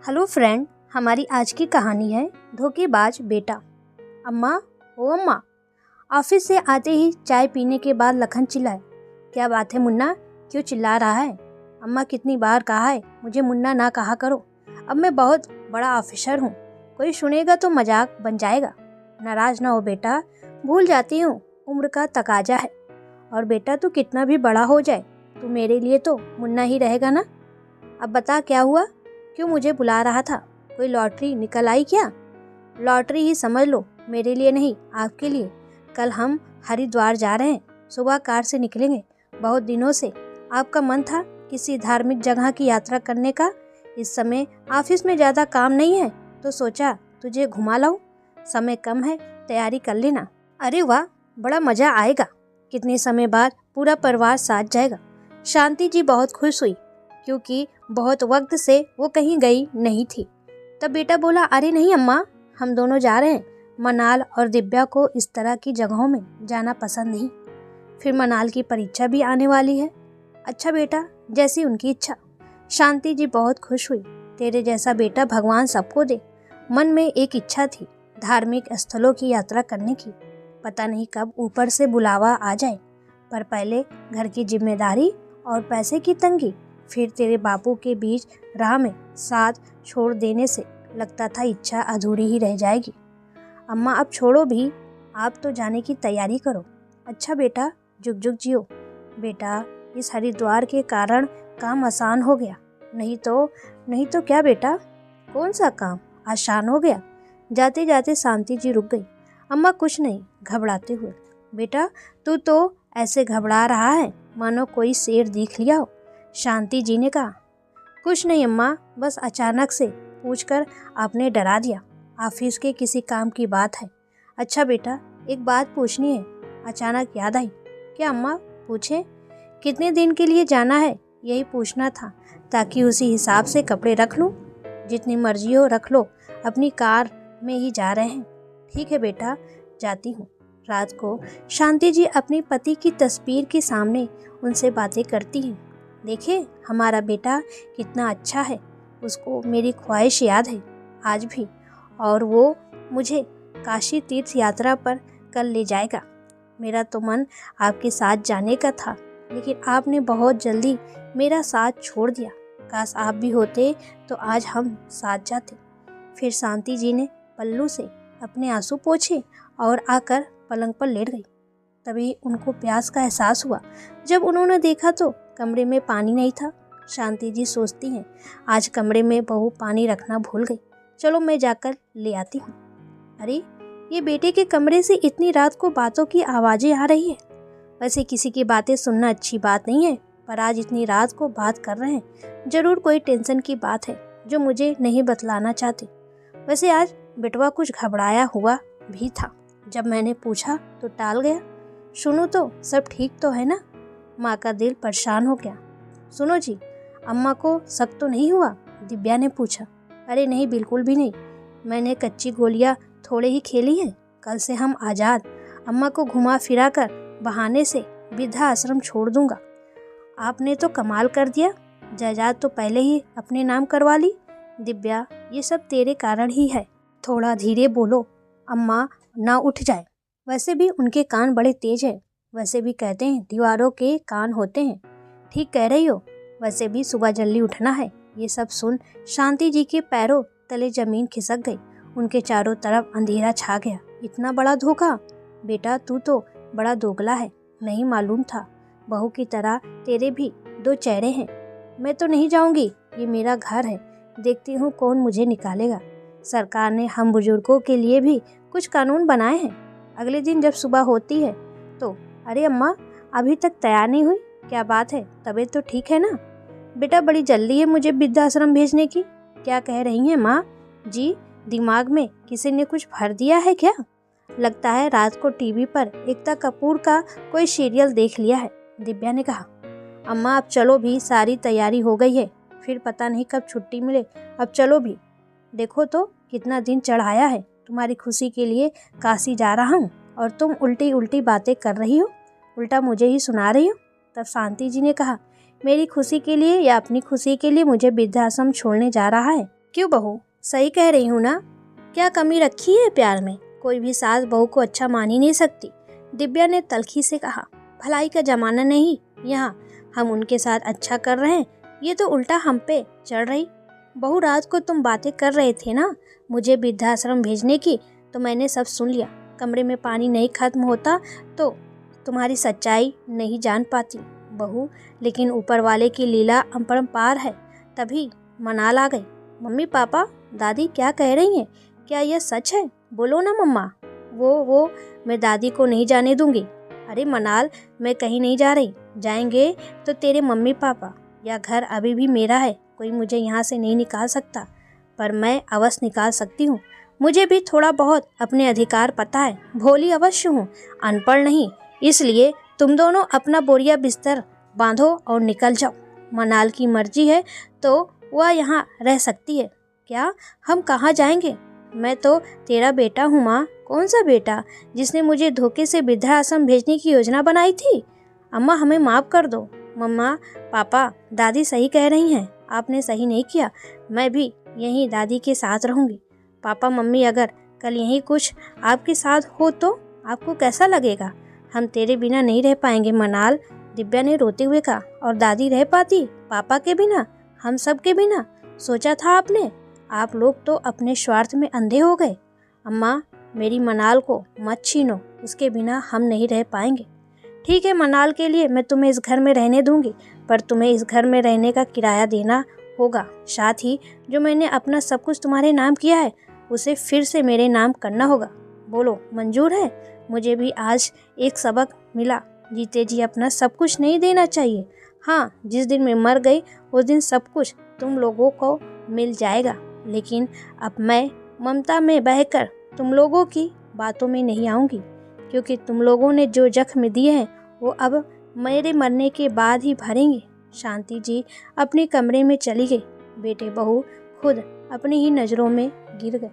Hello friend, हमारी आज की कहानी है धोखेबाज बेटा। अम्मा, ओ अम्मा। ऑफिस से आते ही चाय पीने के बाद लखन चिल्लाए, क्या बात है मुन्ना, क्यों चिल्ला रहा है? अम्मा, कितनी बार कहा है मुझे मुन्ना ना कहा करो। अब मैं बहुत बड़ा ऑफिसर हूँ, कोई सुनेगा तो मजाक बन जाएगा। नाराज ना हो बेटा, भूल जाती हूँ, उम्र का तकाजा है। और बेटा तू कितना भी बड़ा हो जाए, तू मेरे लिए तो मुन्ना ही रहेगा ना। अब बता क्या हुआ, क्यों मुझे बुला रहा था? कोई लॉटरी निकल आई क्या? लॉटरी ही समझ लो, मेरे लिए नहीं आपके लिए। कल हम हरिद्वार जा रहे हैं, सुबह कार से निकलेंगे। बहुत दिनों से आपका मन था किसी धार्मिक जगह की यात्रा करने का। इस समय ऑफिस में ज़्यादा काम नहीं है तो सोचा तुझे घुमा लाऊं। समय कम है, तैयारी कर लेना। अरे वाह, बड़ा मज़ा आएगा। कितने समय बाद पूरा परिवार साथ जाएगा। शांति जी बहुत खुश हुई क्योंकि बहुत वक्त से वो कहीं गई नहीं थी। तब बेटा बोला, अरे नहीं अम्मा, हम दोनों जा रहे हैं। मनाल और दिव्या को इस तरह की जगहों में जाना पसंद नहीं। फिर मनाल की परीक्षा भी आने वाली है। अच्छा बेटा, जैसी उनकी इच्छा। शांति जी बहुत खुश हुई। तेरे जैसा बेटा भगवान सबको दे। मन में एक इच्छा थी, धार्मिक स्थलों की यात्रा करने की। पता नहीं कब ऊपर से बुलावा आ जाए, पर पहले घर की जिम्मेदारी और पैसे की तंगी, फिर तेरे बापू के बीच राह में साथ छोड़ देने से लगता था इच्छा अधूरी ही रह जाएगी। अम्मा अब छोड़ो भी, आप तो जाने की तैयारी करो। अच्छा बेटा, जुग जुग जियो। बेटा, इस हरिद्वार के कारण काम आसान हो गया। नहीं तो क्या बेटा? कौन सा काम आसान हो गया? जाते जाते शांति जी रुक गई। अम्मा कुछ नहीं, घबराते हुए। बेटा, तू तो ऐसे घबरा रहा है मानो कोई शेर दिख लिया हो। शांति जी ने कहा, कुछ नहीं अम्मा, बस अचानक से पूछकर आपने डरा दिया। ऑफिस के किसी काम की बात है। अच्छा बेटा, एक बात पूछनी है, अचानक याद आई। क्या अम्मा? पूछे। कितने दिन के लिए जाना है, यही पूछना था, ताकि उसी हिसाब से कपड़े रख लूँ। जितनी मर्जी हो रख लो, अपनी कार में ही जा रहे हैं। ठीक है बेटा, जाती हूँ। रात को शांति जी अपनी पति की तस्वीर के सामने उनसे बातें करती हैं। देखे हमारा बेटा कितना अच्छा है, उसको मेरी ख्वाहिश याद है आज भी, और वो मुझे काशी तीर्थ यात्रा पर कल ले जाएगा। मेरा तो मन आपके साथ जाने का था, लेकिन आपने बहुत जल्दी मेरा साथ छोड़ दिया। काश आप भी होते तो आज हम साथ जाते। फिर शांति जी ने पल्लू से अपने आंसू पोंछे और आकर पलंग पर लेट गई। तभी उनको प्यास का एहसास हुआ। जब उन्होंने देखा तो कमरे में पानी नहीं था। शांति जी सोचती हैं, आज कमरे में बहू पानी रखना भूल गई, चलो मैं जाकर ले आती हूँ। अरे, ये बेटे के कमरे से इतनी रात को बातों की आवाज़ें आ रही है। वैसे किसी की बातें सुनना अच्छी बात नहीं है, पर आज इतनी रात को बात कर रहे हैं, जरूर कोई टेंशन की बात है जो मुझे नहीं बतलाना चाहते। वैसे आज बेटवा कुछ घबराया हुआ भी था। जब मैंने पूछा तो टाल गया। सुनो तो, सब ठीक तो है ना? माँ का दिल परेशान हो गया। सुनो जी, अम्मा को शक तो नहीं हुआ? दिव्या ने पूछा। अरे नहीं, बिल्कुल भी नहीं। मैंने कच्ची गोलियाँ थोड़े ही खेली हैं। कल से हम आज़ाद। अम्मा को घुमा फिरा कर बहाने से वृद्धा आश्रम छोड़ दूंगा। आपने तो कमाल कर दिया, जायदाद तो पहले ही अपने नाम करवा ली। दिव्या, ये सब तेरे कारण ही है। थोड़ा धीरे बोलो, अम्मा ना उठ जाए। वैसे भी उनके कान बड़े तेज हैं। वैसे भी कहते हैं दीवारों के कान होते हैं। ठीक कह रही हो, वैसे भी सुबह जल्दी उठना है। ये सब सुन शांति जी के पैरों तले जमीन खिसक गई। उनके चारों तरफ अंधेरा छा गया। इतना बड़ा धोखा? बेटा, तू तो बड़ा दोगला है, नहीं मालूम था। बहू की तरह तेरे भी दो चेहरे हैं। मैं तो नहीं जाऊंगी, ये मेरा घर है, देखती हूँ कौन मुझे निकालेगा। सरकार ने हम बुजुर्गों के लिए भी कुछ कानून बनाए हैं। अगले दिन जब सुबह होती है तो, अरे अम्मा, अभी तक तैयार नहीं हुई? क्या बात है, तबीयत तो ठीक है ना? बेटा, बड़ी जल्दी है मुझे वृद्धाश्रम भेजने की। क्या कह रही हैं माँ जी? दिमाग में किसी ने कुछ भर दिया है क्या? लगता है रात को टीवी पर एकता कपूर का कोई सीरियल देख लिया है। दिव्या ने कहा। अम्मा अब चलो भी, सारी तैयारी हो गई है, फिर पता नहीं कब छुट्टी मिले। अब चलो भी। देखो तो कितना दिन चढ़ाया है, तुम्हारी खुशी के लिए काशी जा रहा हूँ और तुम उल्टी उल्टी बातें कर रही हो, उल्टा मुझे ही सुना रही हो। तब शांति जी ने कहा, मेरी खुशी के लिए या अपनी खुशी के लिए मुझे वृद्धाश्रम छोड़ने जा रहा है? क्यों बहू, सही कह रही हूँ ना? क्या कमी रखी है प्यार में? कोई भी सास बहू को अच्छा मान ही नहीं सकती। दिव्या ने तल्खी से कहा। भलाई का जमाना नहीं यहाँ, हम उनके साथ अच्छा कर रहे हैं, ये तो उल्टा हम पे चढ़ रही। बहू, रात को तुम बातें कर रहे थे ना मुझे वृद्धाश्रम भेजने की, तो मैंने सब सुन लिया। कमरे में पानी नहीं खत्म होता तो तुम्हारी सच्चाई नहीं जान पाती बहू, लेकिन ऊपर वाले की लीला अपरंपार है। तभी मनाल आ गई। मम्मी पापा दादी क्या कह रही हैं? क्या यह सच है? बोलो ना मम्मा। वो मैं दादी को नहीं जाने दूंगी। अरे मनाल, मैं कहीं नहीं जा रही। जाएंगे तो तेरे मम्मी पापा। यह घर अभी भी मेरा है, कोई मुझे यहाँ से नहीं निकाल सकता। पर मैं अवश्य निकाल सकती हूँ। मुझे भी थोड़ा बहुत अपने अधिकार पता है। भोली अवश्य हूँ, अनपढ़ नहीं। इसलिए तुम दोनों अपना बोरिया बिस्तर बांधो और निकल जाओ। मनाल की मर्जी है तो वह यहाँ रह सकती है। क्या? हम कहाँ जाएंगे? मैं तो तेरा बेटा हूँ माँ। कौन सा बेटा? जिसने मुझे धोखे से वृद्धाश्रम भेजने की योजना बनाई थी। अम्मा, हमें माफ़ कर दो। मम्मा पापा दादी सही कह रही हैं, आपने सही नहीं किया। मैं भी यहीं दादी के साथ रहूँगी। पापा मम्मी, अगर कल यहीं कुछ आपके साथ हो तो आपको कैसा लगेगा? हम तेरे बिना नहीं रह पाएंगे मनाल, दिव्या ने रोते हुए कहा। और दादी रह पाती पापा के बिना, हम सब के बिना? सोचा था आपने? आप लोग तो अपने स्वार्थ में अंधे हो गए। अम्मा, मेरी मनाल को मत छीनो, उसके बिना हम नहीं रह पाएंगे। ठीक है, मनाल के लिए मैं तुम्हें इस घर में रहने दूंगी, पर तुम्हें इस घर में रहने का किराया देना होगा। साथ ही जो मैंने अपना सब कुछ तुम्हारे नाम किया है उसे फिर से मेरे नाम करना होगा। बोलो, मंजूर है? मुझे भी आज एक सबक मिला, जीते जी अपना सब कुछ नहीं देना चाहिए। हाँ, जिस दिन मैं मर गई उस दिन सब कुछ तुम लोगों को मिल जाएगा, लेकिन अब मैं ममता में बहकर तुम लोगों की बातों में नहीं आऊँगी, क्योंकि तुम लोगों ने जो जख्म दिए हैं वो अब मेरे मरने के बाद ही भरेंगे। शांति जी अपने कमरे में चली गई। बेटे बहू खुद अपनी ही नज़रों में गिर गए।